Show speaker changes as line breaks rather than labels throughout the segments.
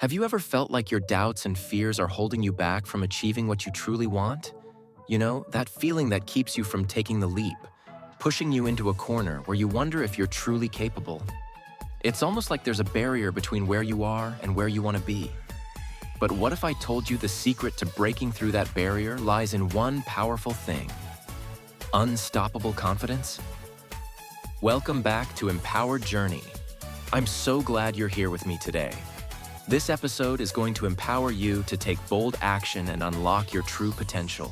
Have you ever felt like your doubts and fears are holding you back from achieving what you truly want? You know, that feeling that keeps you from taking the leap, pushing you into a corner where you wonder if you're truly capable. It's almost like there's a barrier between where you are and where you want to be. But what if I told you the secret to breaking through that barrier lies in one powerful thing? Unstoppable confidence? Welcome back to Empowered Journey. I'm so glad you're here with me today. This episode is going to empower you to take bold action and unlock your true potential.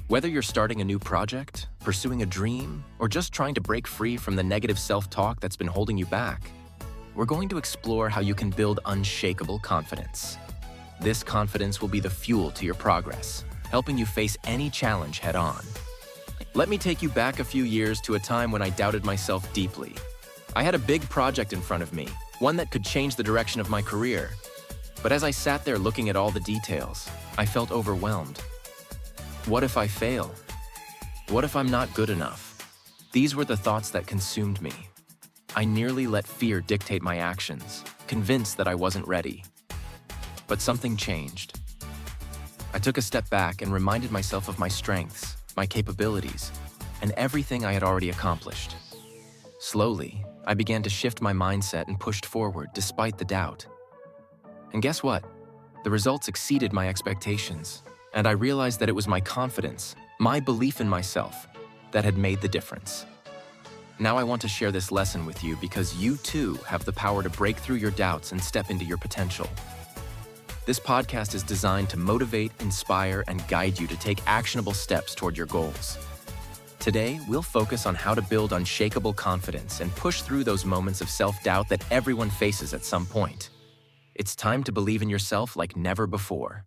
Whether you're starting a new project, pursuing a dream, or just trying to break free from the negative self-talk that's been holding you back, we're going to explore how you can build unshakable confidence. This confidence will be the fuel to your progress, helping you face any challenge head-on. Let me take you back a few years to a time when I doubted myself deeply. I had a big project in front of me, one that could change the direction of my career. But as I sat there looking at all the details, I felt overwhelmed. What if I fail? What if I'm not good enough? These were the thoughts that consumed me. I nearly let fear dictate my actions, convinced that I wasn't ready. But something changed. I took a step back and reminded myself of my strengths, my capabilities, and everything I had already accomplished. Slowly, I began to shift my mindset and pushed forward despite the doubt. And guess what? The results exceeded my expectations, and I realized that it was my confidence, my belief in myself, that had made the difference. Now I want to share this lesson with you because you too have the power to break through your doubts and step into your potential. This podcast is designed to motivate, inspire, and guide you to take actionable steps toward your goals. Today, we'll focus on how to build unshakable confidence and push through those moments of self-doubt that everyone faces at some point. It's time to believe in yourself like never before.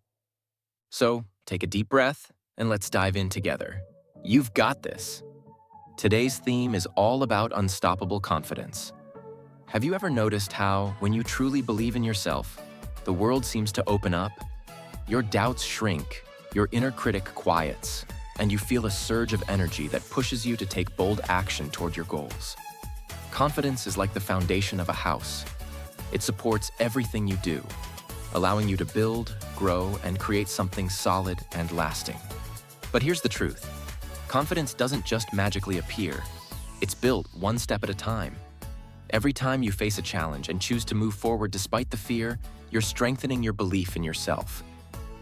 So, take a deep breath and let's dive in together. You've got this. Today's theme is all about unstoppable confidence. Have you ever noticed how, when you truly believe in yourself, the world seems to open up? Your doubts shrink, your inner critic quiets, and you feel a surge of energy that pushes you to take bold action toward your goals. Confidence is like the foundation of a house. It supports everything you do, allowing you to build, grow, and create something solid and lasting. But here's the truth. Confidence doesn't just magically appear. It's built one step at a time. Every time you face a challenge and choose to move forward despite the fear, you're strengthening your belief in yourself.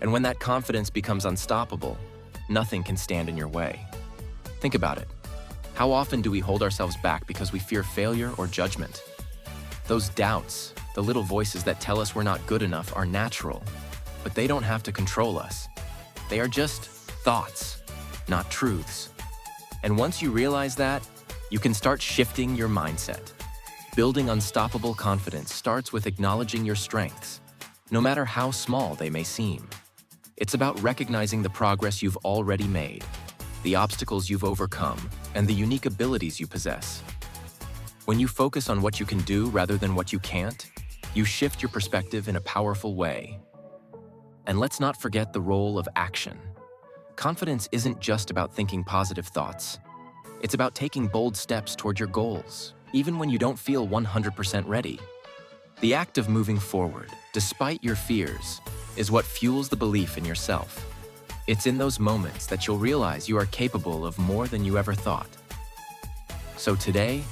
And when that confidence becomes unstoppable, nothing can stand in your way. Think about it. How often do we hold ourselves back because we fear failure or judgment? Those doubts, the little voices that tell us we're not good enough, are natural, but they don't have to control us. They are just thoughts, not truths. And once you realize that, you can start shifting your mindset. Building unstoppable confidence starts with acknowledging your strengths, no matter how small they may seem. It's about recognizing the progress you've already made, the obstacles you've overcome, and the unique abilities you possess. When you focus on what you can do rather than what you can't, you shift your perspective in a powerful way. And let's not forget the role of action. Confidence isn't just about thinking positive thoughts. It's about taking bold steps toward your goals, even when you don't feel 100% ready. The act of moving forward, despite your fears, is what fuels the belief in yourself. It's in those moments that you'll realize you are capable of more than you ever thought. So today,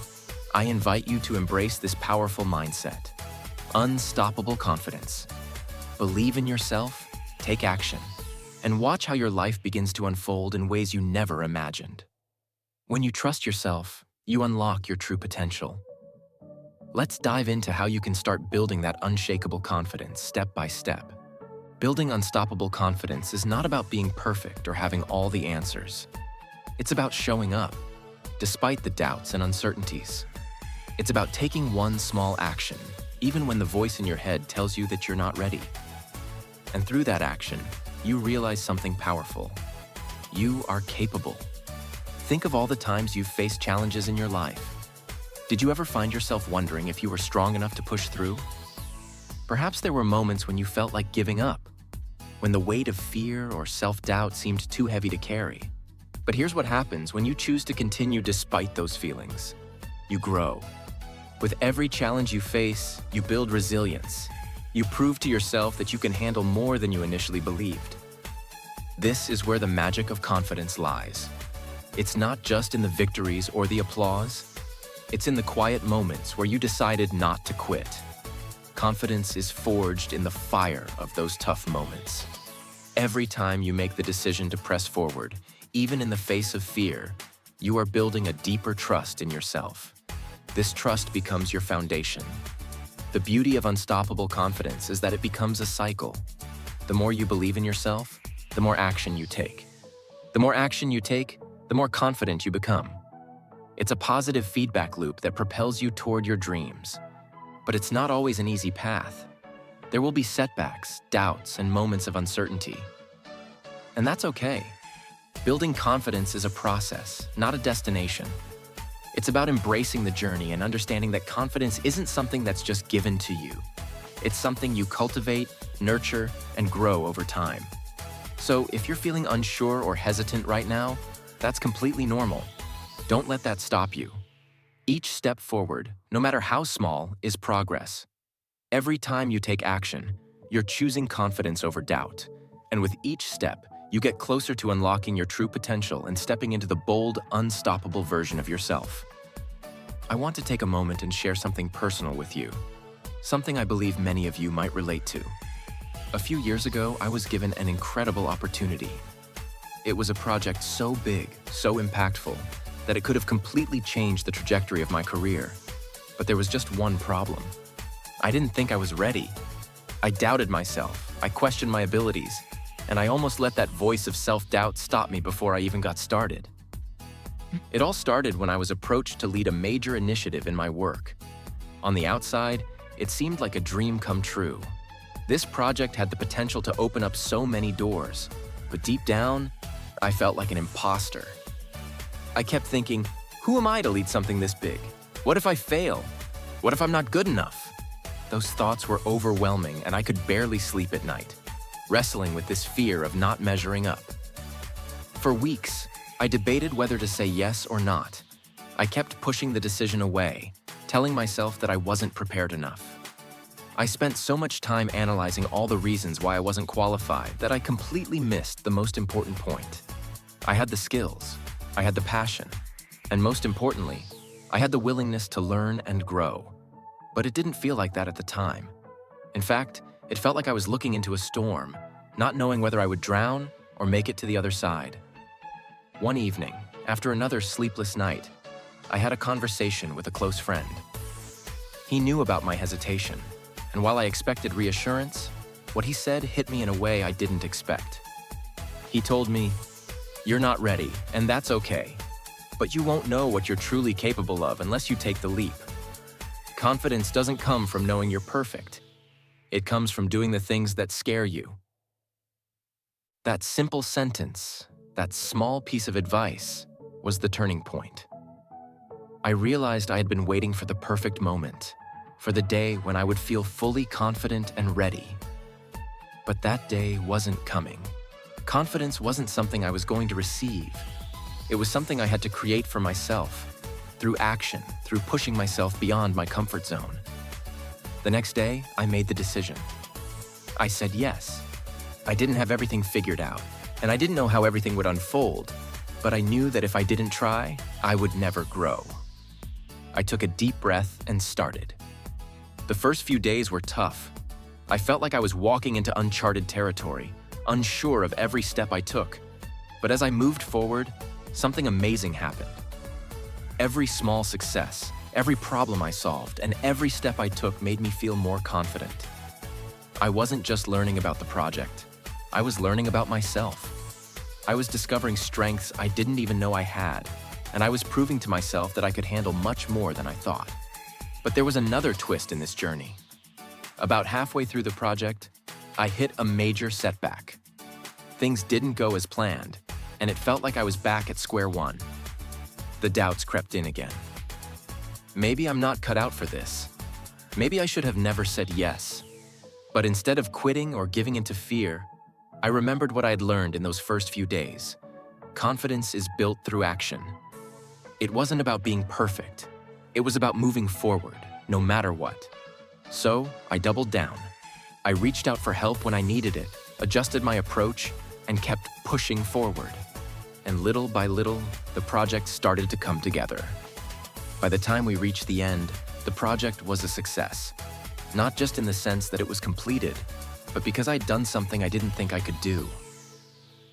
I invite you to embrace this powerful mindset. Unstoppable confidence. Believe in yourself, take action, and watch how your life begins to unfold in ways you never imagined. When you trust yourself, you unlock your true potential. Let's dive into how you can start building that unshakable confidence step by step. Building unstoppable confidence is not about being perfect or having all the answers. It's about showing up, despite the doubts and uncertainties. It's about taking one small action, even when the voice in your head tells you that you're not ready. And through that action, you realize something powerful. You are capable. Think of all the times you've faced challenges in your life. Did you ever find yourself wondering if you were strong enough to push through? Perhaps there were moments when you felt like giving up, when the weight of fear or self-doubt seemed too heavy to carry. But here's what happens when you choose to continue despite those feelings. You grow. With every challenge you face, you build resilience. You prove to yourself that you can handle more than you initially believed. This is where the magic of confidence lies. It's not just in the victories or the applause. It's in the quiet moments where you decided not to quit. Confidence is forged in the fire of those tough moments. Every time you make the decision to press forward, even in the face of fear, you are building a deeper trust in yourself. This trust becomes your foundation. The beauty of unstoppable confidence is that it becomes a cycle. The more you believe in yourself, the more action you take. The more action you take, the more confident you become. It's a positive feedback loop that propels you toward your dreams. But it's not always an easy path. There will be setbacks, doubts, and moments of uncertainty. And that's okay. Building confidence is a process, not a destination. It's about embracing the journey and understanding that confidence isn't something that's just given to you. It's something you cultivate, nurture, and grow over time. So if you're feeling unsure or hesitant right now, that's completely normal. Don't let that stop you. Each step forward, no matter how small, is progress. Every time you take action, you're choosing confidence over doubt. And with each step, you get closer to unlocking your true potential and stepping into the bold, unstoppable version of yourself. I want to take a moment and share something personal with you. Something I believe many of you might relate to. A few years ago, I was given an incredible opportunity. It was a project so big, so impactful, that it could have completely changed the trajectory of my career. But there was just one problem. I didn't think I was ready. I doubted myself, I questioned my abilities, and I almost let that voice of self-doubt stop me before I even got started. It all started when I was approached to lead a major initiative in my work. On the outside, it seemed like a dream come true. This project had the potential to open up so many doors, but deep down, I felt like an imposter. I kept thinking, who am I to lead something this big? What if I fail? What if I'm not good enough? Those thoughts were overwhelming and I could barely sleep at night, wrestling with this fear of not measuring up. For weeks, I debated whether to say yes or not. I kept pushing the decision away, telling myself that I wasn't prepared enough. I spent so much time analyzing all the reasons why I wasn't qualified that I completely missed the most important point. I had the skills, I had the passion, and most importantly, I had the willingness to learn and grow. But it didn't feel like that at the time. In fact, it felt like I was looking into a storm, not knowing whether I would drown or make it to the other side. One evening, after another sleepless night, I had a conversation with a close friend. He knew about my hesitation, and while I expected reassurance, what he said hit me in a way I didn't expect. He told me, "You're not ready, and that's okay. But you won't know what you're truly capable of unless you take the leap. Confidence doesn't come from knowing you're perfect. It comes from doing the things that scare you." That simple sentence, that small piece of advice, was the turning point. I realized I had been waiting for the perfect moment, for the day when I would feel fully confident and ready. But that day wasn't coming. Confidence wasn't something I was going to receive. It was something I had to create for myself, through action, through pushing myself beyond my comfort zone. The next day, I made the decision. I said yes. I didn't have everything figured out, and I didn't know how everything would unfold, but I knew that if I didn't try, I would never grow. I took a deep breath and started. The first few days were tough. I felt like I was walking into uncharted territory, unsure of every step I took. But as I moved forward, something amazing happened. Every small success, every problem I solved, and every step I took made me feel more confident. I wasn't just learning about the project. I was learning about myself. I was discovering strengths I didn't even know I had, and I was proving to myself that I could handle much more than I thought. But there was another twist in this journey. About halfway through the project, I hit a major setback. Things didn't go as planned, and it felt like I was back at square one. The doubts crept in again. Maybe I'm not cut out for this. Maybe I should have never said yes. But instead of quitting or giving into fear, I remembered what I had learned in those first few days. Confidence is built through action. It wasn't about being perfect. It was about moving forward, no matter what. So I doubled down. I reached out for help when I needed it, adjusted my approach, and kept pushing forward. And little by little, the project started to come together. By the time we reached the end, the project was a success. Not just in the sense that it was completed, but because I'd done something I didn't think I could do.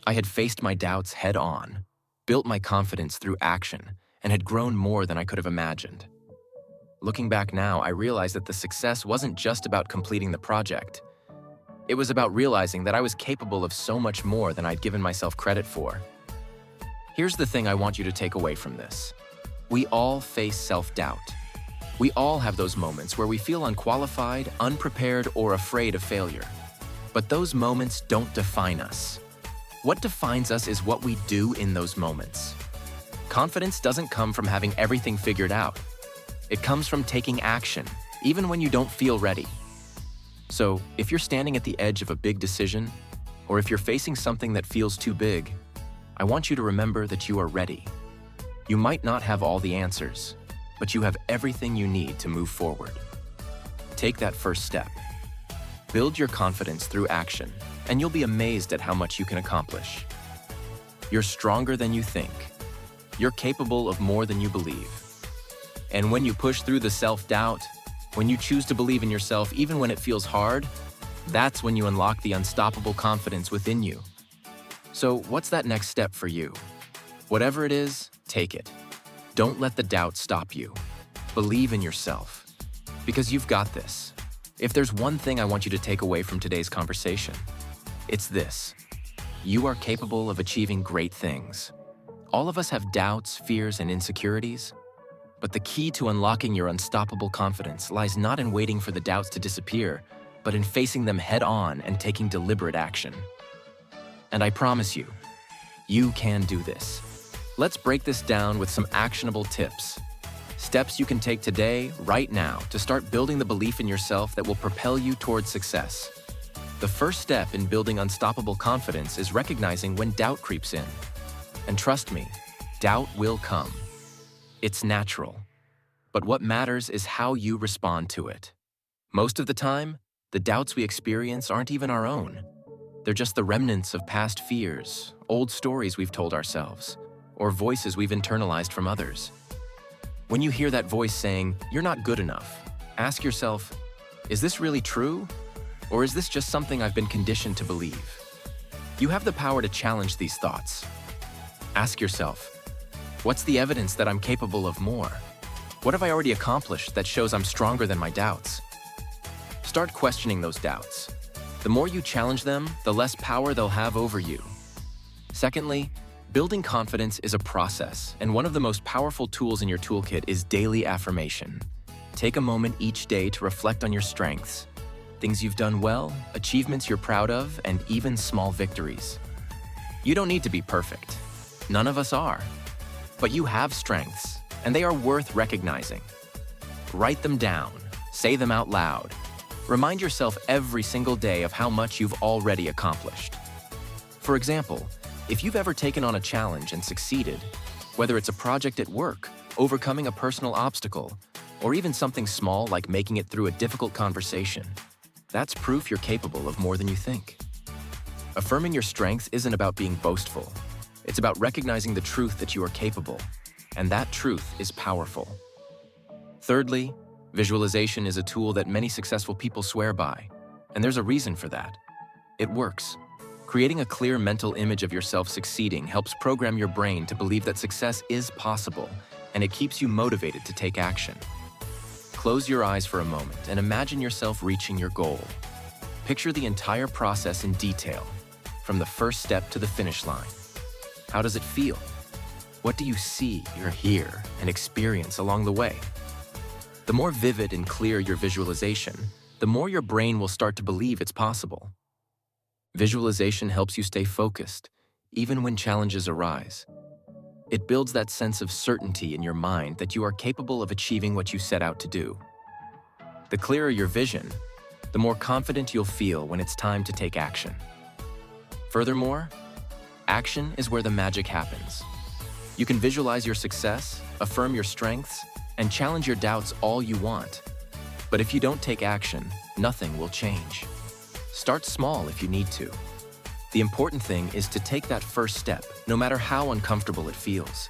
I had faced my doubts head on, built my confidence through action, and had grown more than I could have imagined. Looking back now, I realized that the success wasn't just about completing the project. It was about realizing that I was capable of so much more than I'd given myself credit for. Here's the thing I want you to take away from this. We all face self-doubt. We all have those moments where we feel unqualified, unprepared, or afraid of failure. But those moments don't define us. What defines us is what we do in those moments. Confidence doesn't come from having everything figured out. It comes from taking action, even when you don't feel ready. So, if you're standing at the edge of a big decision, or if you're facing something that feels too big, I want you to remember that you are ready. You might not have all the answers, but you have everything you need to move forward. Take that first step. Build your confidence through action, and you'll be amazed at how much you can accomplish. You're stronger than you think. You're capable of more than you believe. And when you push through the self-doubt, when you choose to believe in yourself even when it feels hard, that's when you unlock the unstoppable confidence within you. So what's that next step for you? Whatever it is, take it. Don't let the doubt stop you. Believe in yourself, because you've got this. If there's one thing I want you to take away from today's conversation, it's this. You are capable of achieving great things. All of us have doubts, fears, and insecurities. But the key to unlocking your unstoppable confidence lies not in waiting for the doubts to disappear, but in facing them head-on and taking deliberate action. And I promise you, you can do this. Let's break this down with some actionable tips. Steps you can take today, right now, to start building the belief in yourself that will propel you towards success. The first step in building unstoppable confidence is recognizing when doubt creeps in. And trust me, doubt will come. It's natural. But what matters is how you respond to it. Most of the time, the doubts we experience aren't even our own. They're just the remnants of past fears, old stories we've told ourselves, or voices we've internalized from others. When you hear that voice saying, "You're not good enough," ask yourself, is this really true? Or is this just something I've been conditioned to believe? You have the power to challenge these thoughts. Ask yourself, what's the evidence that I'm capable of more? What have I already accomplished that shows I'm stronger than my doubts? Start questioning those doubts. The more you challenge them, the less power they'll have over you. Secondly, building confidence is a process, and one of the most powerful tools in your toolkit is daily affirmation. Take a moment each day to reflect on your strengths, things you've done well, achievements you're proud of, and even small victories. You don't need to be perfect. None of us are. But you have strengths, and they are worth recognizing. Write them down, say them out loud. Remind yourself every single day of how much you've already accomplished. For example, if you've ever taken on a challenge and succeeded, whether it's a project at work, overcoming a personal obstacle, or even something small like making it through a difficult conversation, that's proof you're capable of more than you think. Affirming your strengths isn't about being boastful. It's about recognizing the truth that you are capable, and that truth is powerful. Thirdly, visualization is a tool that many successful people swear by, and there's a reason for that. It works. Creating a clear mental image of yourself succeeding helps program your brain to believe that success is possible, and it keeps you motivated to take action. Close your eyes for a moment and imagine yourself reaching your goal. Picture the entire process in detail, from the first step to the finish line. How does it feel? What do you see, or hear, and experience along the way? The more vivid and clear your visualization, the more your brain will start to believe it's possible. Visualization helps you stay focused, even when challenges arise. It builds that sense of certainty in your mind that you are capable of achieving what you set out to do. The clearer your vision, the more confident you'll feel when it's time to take action. Furthermore, action is where the magic happens. You can visualize your success, affirm your strengths, and challenge your doubts all you want. But if you don't take action, nothing will change. Start small if you need to. The important thing is to take that first step, no matter how uncomfortable it feels.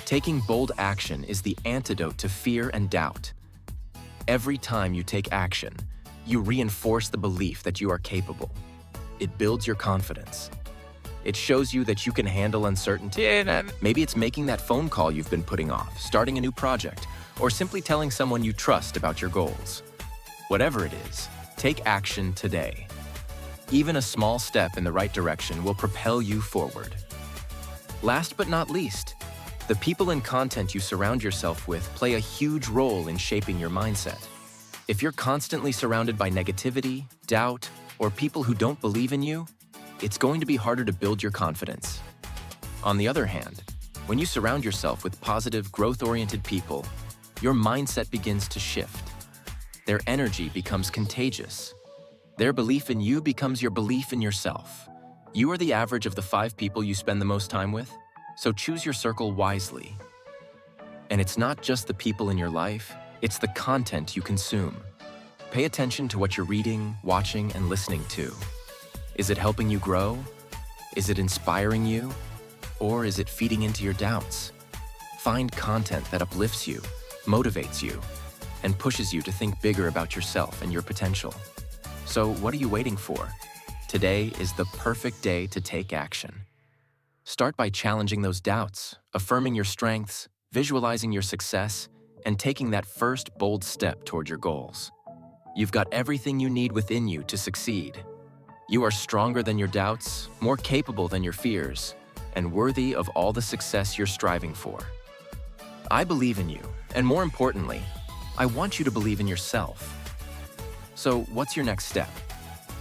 Taking bold action is the antidote to fear and doubt. Every time you take action, you reinforce the belief that you are capable. It builds your confidence. It shows you that you can handle uncertainty. Maybe it's making that phone call you've been putting off, starting a new project, or simply telling someone you trust about your goals. Whatever it is, take action today. Even a small step in the right direction will propel you forward. Last but not least, the people and content you surround yourself with play a huge role in shaping your mindset. If you're constantly surrounded by negativity, doubt, or people who don't believe in you, it's going to be harder to build your confidence. On the other hand, when you surround yourself with positive, growth-oriented people, your mindset begins to shift. Their energy becomes contagious. Their belief in you becomes your belief in yourself. You are the average of the 5 people you spend the most time with, so choose your circle wisely. And it's not just the people in your life, it's the content you consume. Pay attention to what you're reading, watching, and listening to. Is it helping you grow? Is it inspiring you? Or is it feeding into your doubts? Find content that uplifts you, motivates you, and pushes you to think bigger about yourself and your potential. So what are you waiting for? Today is the perfect day to take action. Start by challenging those doubts, affirming your strengths, visualizing your success, and taking that first bold step toward your goals. You've got everything you need within you to succeed. You are stronger than your doubts, more capable than your fears, and worthy of all the success you're striving for. I believe in you, and more importantly, I want you to believe in yourself. So what's your next step?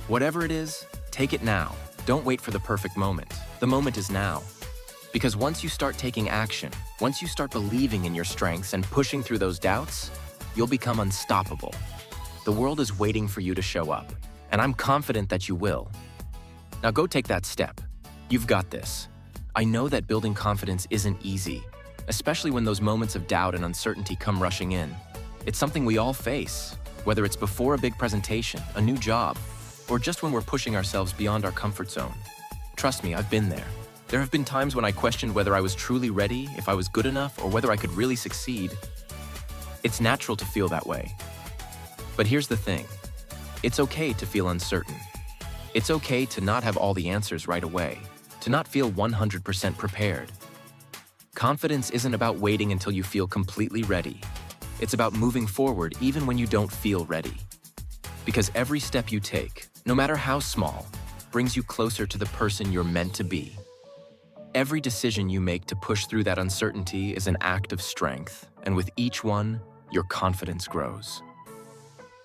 Whatever it is, take it now. Don't wait for the perfect moment. The moment is now. Because once you start taking action, once you start believing in your strengths and pushing through those doubts, you'll become unstoppable. The world is waiting for you to show up, and I'm confident that you will. Now go take that step. You've got this. I know that building confidence isn't easy, especially when those moments of doubt and uncertainty come rushing in. It's something we all face, whether it's before a big presentation, a new job, or just when we're pushing ourselves beyond our comfort zone. Trust me, I've been there. There have been times when I questioned whether I was truly ready, if I was good enough, or whether I could really succeed. It's natural to feel that way. But here's the thing. It's okay to feel uncertain. It's okay to not have all the answers right away, to not feel 100% prepared. Confidence isn't about waiting until you feel completely ready. It's about moving forward even when you don't feel ready. Because every step you take, no matter how small, brings you closer to the person you're meant to be. Every decision you make to push through that uncertainty is an act of strength, and with each one, your confidence grows.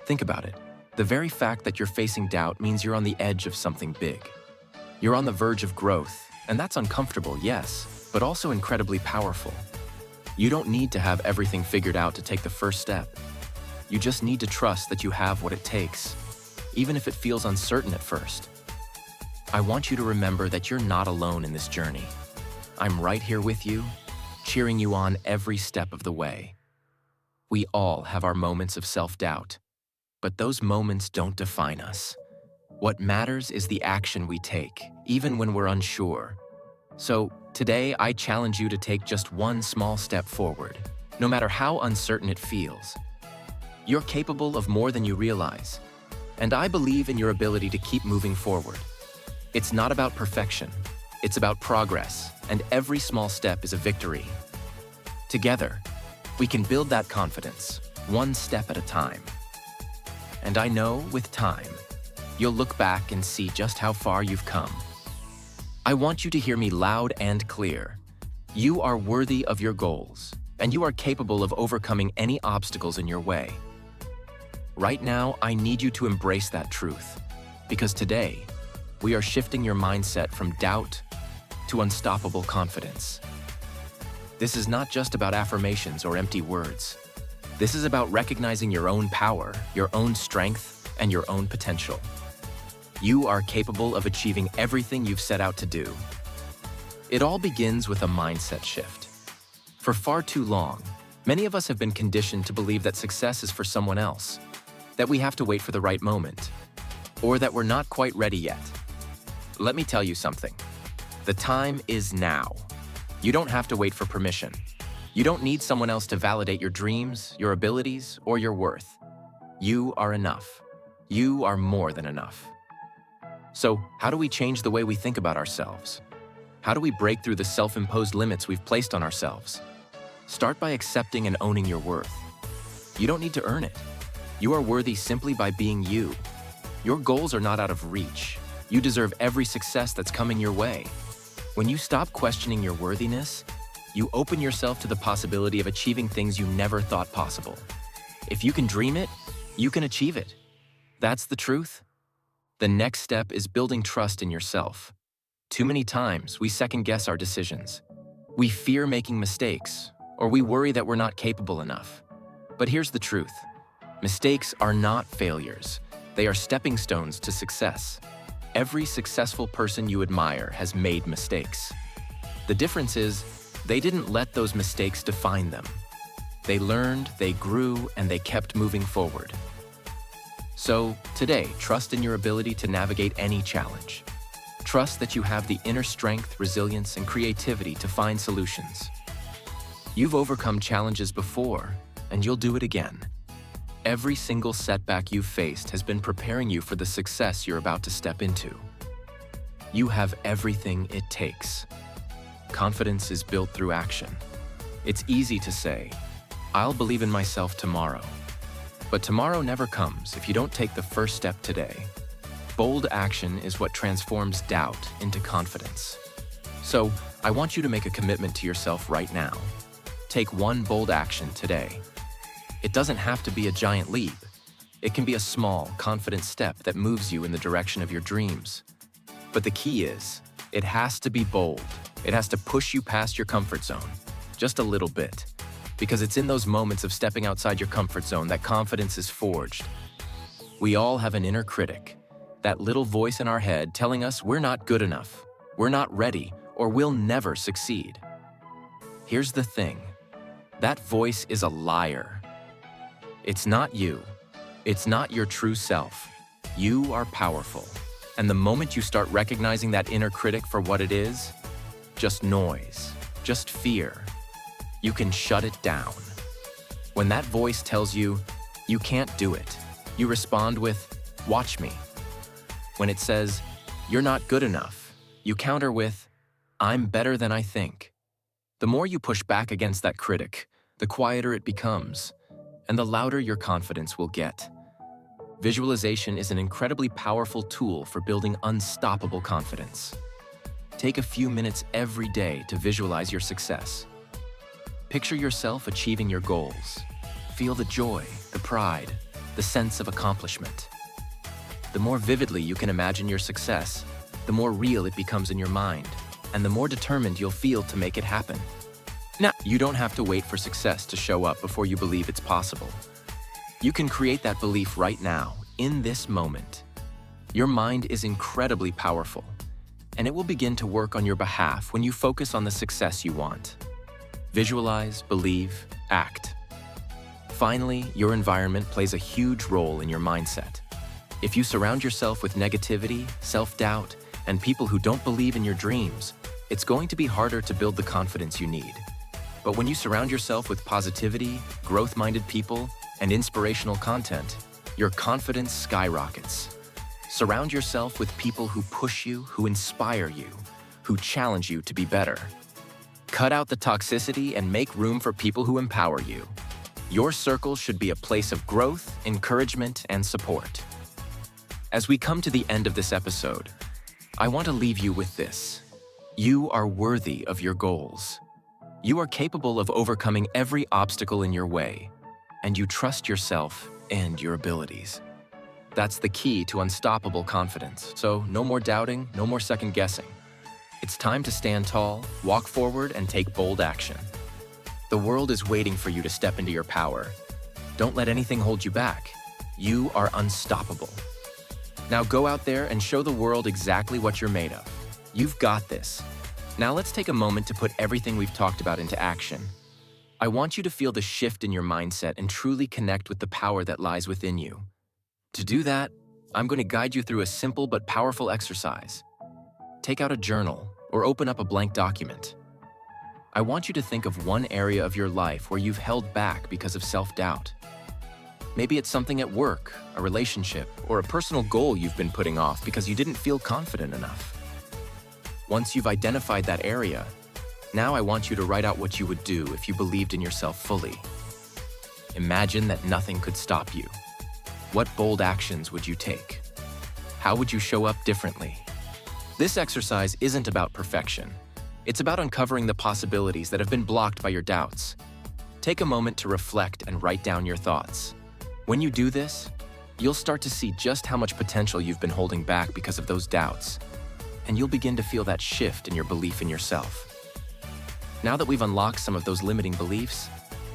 Think about it. The very fact that you're facing doubt means you're on the edge of something big. You're on the verge of growth, and that's uncomfortable, yes, but also incredibly powerful. You don't need to have everything figured out to take the first step. You just need to trust that you have what it takes, even if it feels uncertain at first. I want you to remember that you're not alone in this journey. I'm right here with you, cheering you on every step of the way. We all have our moments of self-doubt, but those moments don't define us. What matters is the action we take, even when we're unsure. So, today I challenge you to take just one small step forward, no matter how uncertain it feels. You're capable of more than you realize, and I believe in your ability to keep moving forward. It's not about perfection, it's about progress, and every small step is a victory. Together, we can build that confidence, one step at a time. And I know, with time, you'll look back and see just how far you've come. I want you to hear me loud and clear. You are worthy of your goals, and you are capable of overcoming any obstacles in your way. Right now, I need you to embrace that truth, because today, we are shifting your mindset from doubt to unstoppable confidence. This is not just about affirmations or empty words. This is about recognizing your own power, your own strength, and your own potential. You are capable of achieving everything you've set out to do. It all begins with a mindset shift. For far too long, many of us have been conditioned to believe that success is for someone else, that we have to wait for the right moment, or that we're not quite ready yet. Let me tell you something. The time is now. You don't have to wait for permission. You don't need someone else to validate your dreams, your abilities, or your worth. You are enough. You are more than enough. So, how do we change the way we think about ourselves? How do we break through the self-imposed limits we've placed on ourselves? Start by accepting and owning your worth. You don't need to earn it. You are worthy simply by being you. Your goals are not out of reach. You deserve every success that's coming your way. When you stop questioning your worthiness, you open yourself to the possibility of achieving things you never thought possible. If you can dream it, you can achieve it. That's the truth. The next step is building trust in yourself. Too many times, we second-guess our decisions. We fear making mistakes, or we worry that we're not capable enough. But here's the truth. Mistakes are not failures. They are stepping stones to success. Every successful person you admire has made mistakes. The difference is, they didn't let those mistakes define them. They learned, they grew, and they kept moving forward. So, today, trust in your ability to navigate any challenge. Trust that you have the inner strength, resilience, and creativity to find solutions. You've overcome challenges before, and you'll do it again. Every single setback you've faced has been preparing you for the success you're about to step into. You have everything it takes. Confidence is built through action. It's easy to say, "I'll believe in myself tomorrow." But tomorrow never comes if you don't take the first step today. Bold action is what transforms doubt into confidence. So, I want you to make a commitment to yourself right now. Take one bold action today. It doesn't have to be a giant leap. It can be a small, confident step that moves you in the direction of your dreams. But the key is, it has to be bold. It has to push you past your comfort zone, just a little bit. Because it's in those moments of stepping outside your comfort zone that confidence is forged. We all have an inner critic, that little voice in our head telling us we're not good enough, we're not ready, or we'll never succeed. Here's the thing. That voice is a liar. It's not you. It's not your true self. You are powerful. And the moment you start recognizing that inner critic for what it is, just noise, just fear, you can shut it down. When that voice tells you, "You can't do it," you respond with, "Watch me." When it says, "You're not good enough," you counter with, "I'm better than I think." The more you push back against that critic, the quieter it becomes, and the louder your confidence will get. Visualization is an incredibly powerful tool for building unstoppable confidence. Take a few minutes every day to visualize your success. Picture yourself achieving your goals. Feel the joy, the pride, the sense of accomplishment. The more vividly you can imagine your success, the more real it becomes in your mind, and the more determined you'll feel to make it happen. Now, you don't have to wait for success to show up before you believe it's possible. You can create that belief right now, in this moment. Your mind is incredibly powerful, and it will begin to work on your behalf when you focus on the success you want. Visualize, believe, act. Finally, your environment plays a huge role in your mindset. If you surround yourself with negativity, self-doubt, and people who don't believe in your dreams, it's going to be harder to build the confidence you need. But when you surround yourself with positivity, growth-minded people, and inspirational content, your confidence skyrockets. Surround yourself with people who push you, who inspire you, who challenge you to be better. Cut out the toxicity and make room for people who empower you. Your circle should be a place of growth, encouragement, and support. As we come to the end of this episode, I want to leave you with this. You are worthy of your goals. You are capable of overcoming every obstacle in your way, and you trust yourself and your abilities. That's the key to unstoppable confidence. So no more doubting, no more second guessing. It's time to stand tall, walk forward, and take bold action. The world is waiting for you to step into your power. Don't let anything hold you back. You are unstoppable. Now go out there and show the world exactly what you're made of. You've got this. Now let's take a moment to put everything we've talked about into action. I want you to feel the shift in your mindset and truly connect with the power that lies within you. To do that, I'm going to guide you through a simple but powerful exercise. Take out a journal or open up a blank document. I want you to think of one area of your life where you've held back because of self-doubt. Maybe it's something at work, a relationship, or a personal goal you've been putting off because you didn't feel confident enough. Once you've identified that area, now I want you to write out what you would do if you believed in yourself fully. Imagine that nothing could stop you. What bold actions would you take? How would you show up differently? This exercise isn't about perfection. It's about uncovering the possibilities that have been blocked by your doubts. Take a moment to reflect and write down your thoughts. When you do this, you'll start to see just how much potential you've been holding back because of those doubts, and you'll begin to feel that shift in your belief in yourself. Now that we've unlocked some of those limiting beliefs,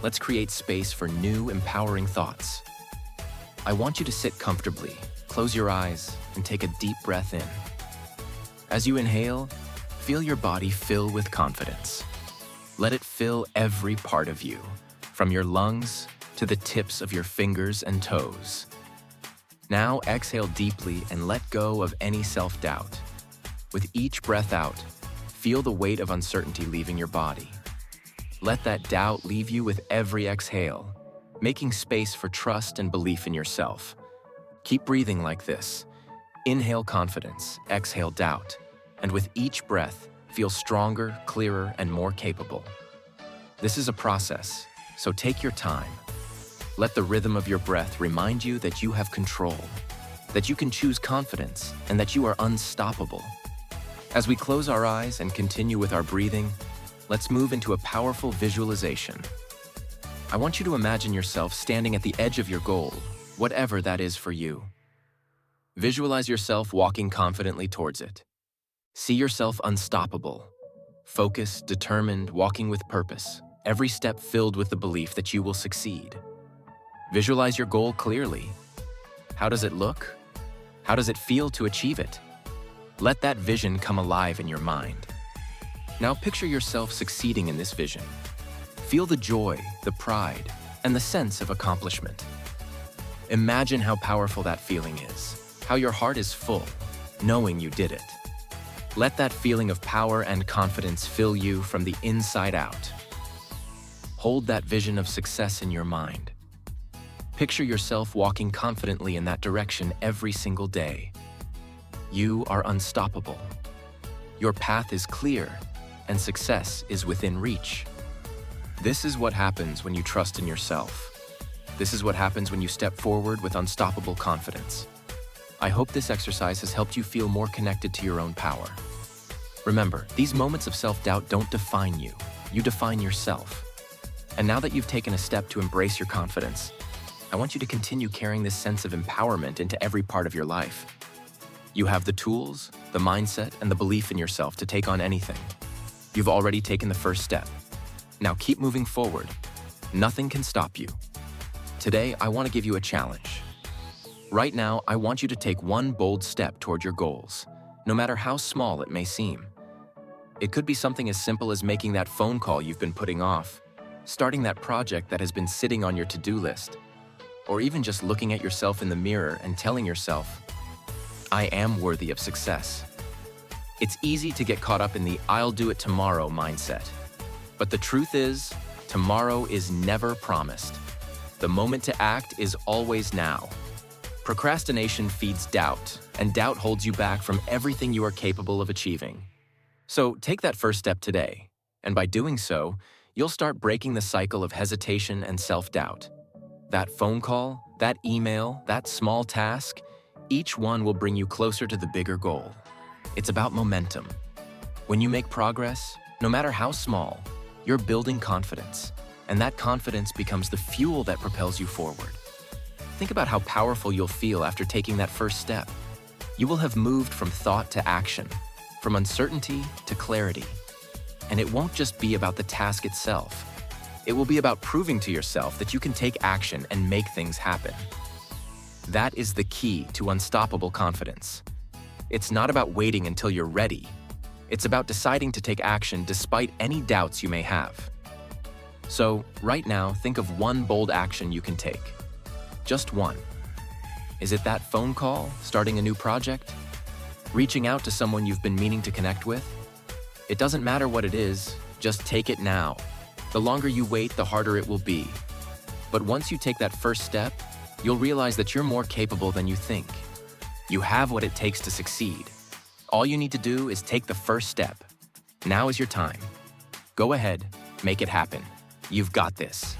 let's create space for new, empowering thoughts. I want you to sit comfortably, close your eyes, and take a deep breath in. As you inhale, feel your body fill with confidence. Let it fill every part of you, from your lungs to the tips of your fingers and toes. Now exhale deeply and let go of any self-doubt. With each breath out, feel the weight of uncertainty leaving your body. Let that doubt leave you with every exhale, making space for trust and belief in yourself. Keep breathing like this. Inhale confidence, exhale doubt, and with each breath, feel stronger, clearer, and more capable. This is a process, so take your time. Let the rhythm of your breath remind you that you have control, that you can choose confidence, and that you are unstoppable. As we close our eyes and continue with our breathing, let's move into a powerful visualization. I want you to imagine yourself standing at the edge of your goal, whatever that is for you. Visualize yourself walking confidently towards it. See yourself unstoppable, focused, determined, walking with purpose, every step filled with the belief that you will succeed. Visualize your goal clearly. How does it look? How does it feel to achieve it? Let that vision come alive in your mind. Now picture yourself succeeding in this vision. Feel the joy, the pride, and the sense of accomplishment. Imagine how powerful that feeling is, how your heart is full, knowing you did it. Let that feeling of power and confidence fill you from the inside out. Hold that vision of success in your mind. Picture yourself walking confidently in that direction every single day. You are unstoppable. Your path is clear, and success is within reach. This is what happens when you trust in yourself. This is what happens when you step forward with unstoppable confidence. I hope this exercise has helped you feel more connected to your own power. Remember, these moments of self-doubt don't define you. You define yourself. And now that you've taken a step to embrace your confidence, I want you to continue carrying this sense of empowerment into every part of your life. You have the tools, the mindset, and the belief in yourself to take on anything. You've already taken the first step. Now keep moving forward. Nothing can stop you. Today, I want to give you a challenge. Right now, I want you to take one bold step toward your goals, no matter how small it may seem. It could be something as simple as making that phone call you've been putting off, starting that project that has been sitting on your to-do list, or even just looking at yourself in the mirror and telling yourself, I am worthy of success. It's easy to get caught up in the "I'll do it tomorrow" mindset. But the truth is, tomorrow is never promised. The moment to act is always now. Procrastination feeds doubt, and doubt holds you back from everything you are capable of achieving. So take that first step today, and by doing so, you'll start breaking the cycle of hesitation and self-doubt. That phone call, that email, that small task, each one will bring you closer to the bigger goal. It's about momentum. When you make progress, no matter how small, you're building confidence, and that confidence becomes the fuel that propels you forward. Think about how powerful you'll feel after taking that first step. You will have moved from thought to action, from uncertainty to clarity. And it won't just be about the task itself. It will be about proving to yourself that you can take action and make things happen. That is the key to unstoppable confidence. It's not about waiting until you're ready. It's about deciding to take action despite any doubts you may have. So, right now, think of one bold action you can take. Just one. Is it that phone call, starting a new project? Reaching out to someone you've been meaning to connect with? It doesn't matter what it is, just take it now. The longer you wait, the harder it will be. But once you take that first step, you'll realize that you're more capable than you think. You have what it takes to succeed. All you need to do is take the first step. Now is your time. Go ahead, make it happen. You've got this.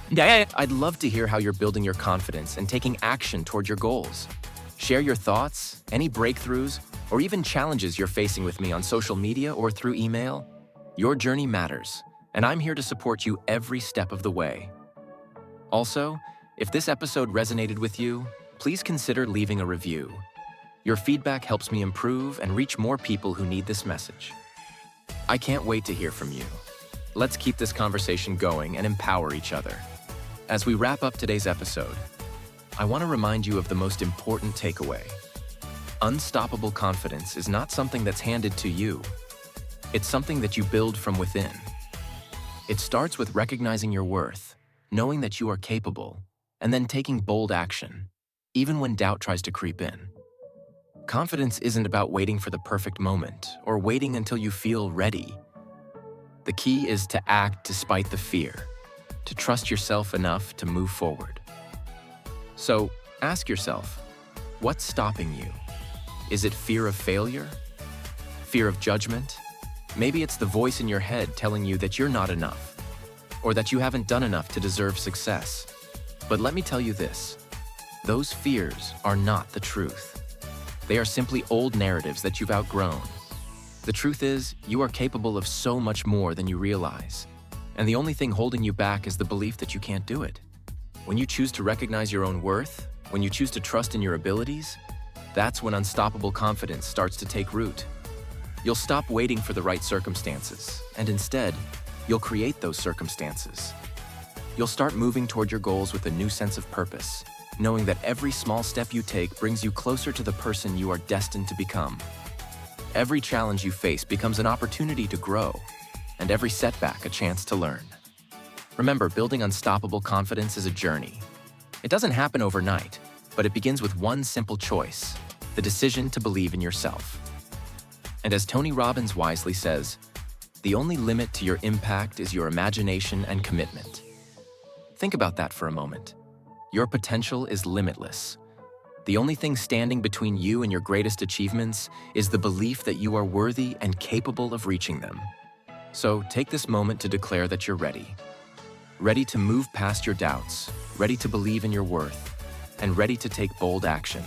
I'd love to hear how you're building your confidence and taking action toward your goals. Share your thoughts, any breakthroughs, or even challenges you're facing with me on social media or through email. Your journey matters, and I'm here to support you every step of the way. Also, if this episode resonated with you, please consider leaving a review. Your feedback helps me improve and reach more people who need this message. I can't wait to hear from you. Let's keep this conversation going and empower each other. As we wrap up today's episode, I want to remind you of the most important takeaway. Unstoppable confidence is not something that's handed to you. It's something that you build from within. It starts with recognizing your worth, knowing that you are capable, and then taking bold action, even when doubt tries to creep in. Confidence isn't about waiting for the perfect moment or waiting until you feel ready. The key is to act despite the fear, to trust yourself enough to move forward. So, ask yourself, what's stopping you? Is it fear of failure? Fear of judgment? Maybe it's the voice in your head telling you that you're not enough, or that you haven't done enough to deserve success. But let me tell you this, those fears are not the truth. They are simply old narratives that you've outgrown. The truth is, you are capable of so much more than you realize. And the only thing holding you back is the belief that you can't do it. When you choose to recognize your own worth, when you choose to trust in your abilities, that's when unstoppable confidence starts to take root. You'll stop waiting for the right circumstances, and instead, you'll create those circumstances. You'll start moving toward your goals with a new sense of purpose, knowing that every small step you take brings you closer to the person you are destined to become. Every challenge you face becomes an opportunity to grow, and every setback a chance to learn. Remember, building unstoppable confidence is a journey. It doesn't happen overnight, but it begins with one simple choice, the decision to believe in yourself. And as Tony Robbins wisely says, the only limit to your impact is your imagination and commitment. Think about that for a moment. Your potential is limitless. The only thing standing between you and your greatest achievements is the belief that you are worthy and capable of reaching them. So take this moment to declare that you're ready. Ready to move past your doubts, ready to believe in your worth, and ready to take bold action.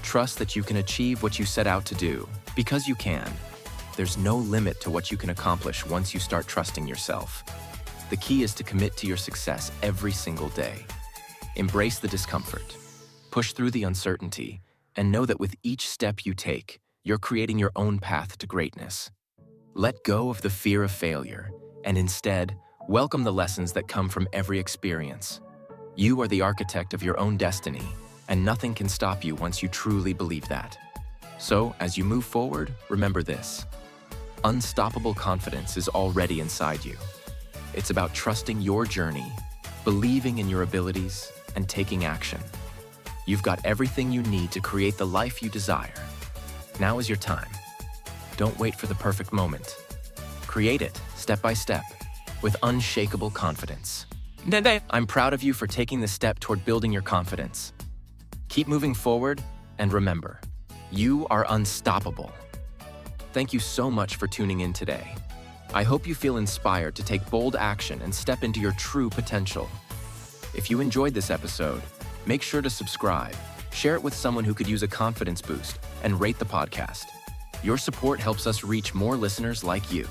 Trust that you can achieve what you set out to do, because you can. There's no limit to what you can accomplish once you start trusting yourself. The key is to commit to your success every single day. Embrace the discomfort. Push through the uncertainty, and know that with each step you take, you're creating your own path to greatness. Let go of the fear of failure, and instead, welcome the lessons that come from every experience. You are the architect of your own destiny, and nothing can stop you once you truly believe that. So, as you move forward, remember this. Unstoppable confidence is already inside you. It's about trusting your journey, believing in your abilities, and taking action. You've got everything you need to create the life you desire. Now is your time. Don't wait for the perfect moment. Create it, step by step, with unshakable confidence. I'm proud of you for taking the step toward building your confidence. Keep moving forward, and remember, you are unstoppable. Thank you so much for tuning in today. I hope you feel inspired to take bold action and step into your true potential. If you enjoyed this episode, make sure to subscribe, share it with someone who could use a confidence boost, and rate the podcast. Your support helps us reach more listeners like you.